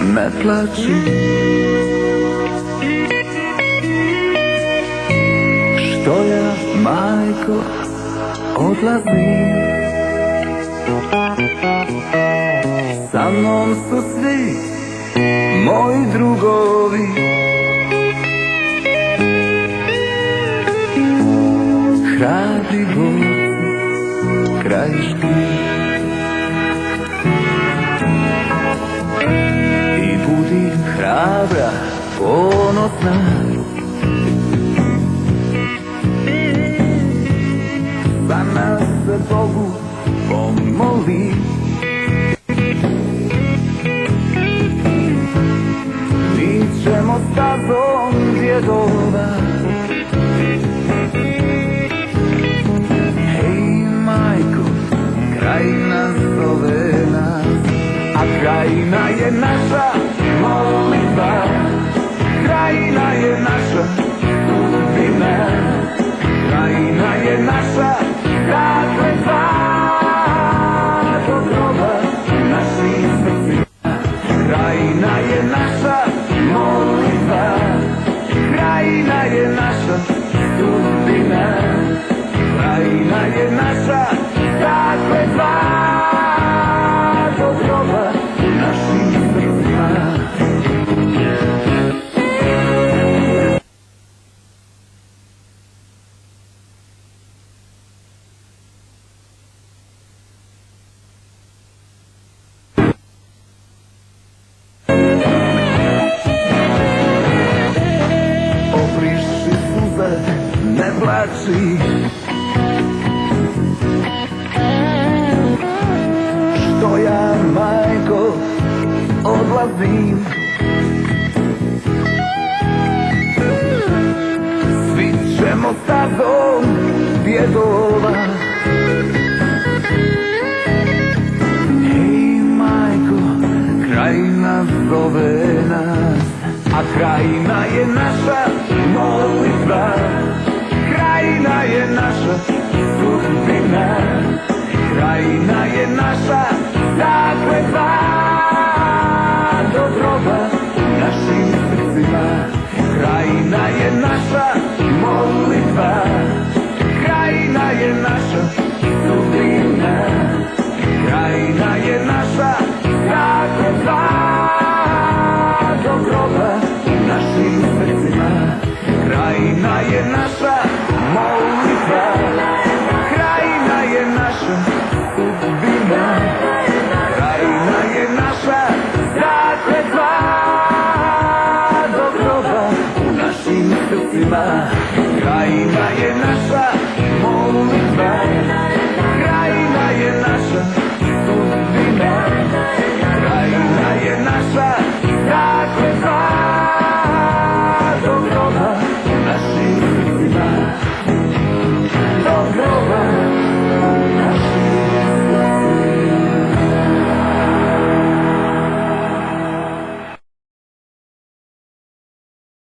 ne plači. Što ja, majko, odlazim. Sa mnom su svi moji drugovi. Hrabri borci, krajiški. I budi hrabra, ponosna. Za nas se Bogu pomoli. Mi ćemo stazom djedova. Hej majko, krajina zove nas, a krajina je naša molitva. Krajina je naša sudbina. Krajina je naša zakletva. Do groba naših srcima. Krajina je naša molitva. Krajina je naša sudbina. Krajina je naša zakletva. Do groba naših srcima. Obriši suze, ne plači. Što ja, majko, odlazim. Svi ćemo stazom djedova. Hej majko, krajina zove nas, a krajina je naša molitva. Krajina je naša sudbina. Krajina je naša zakletva. Do groba našim srcima. Krajina je naša molitva. Krajina je naša sudbina. Krajina je naša zakletva. Do groba našim srcima. Krajina je naša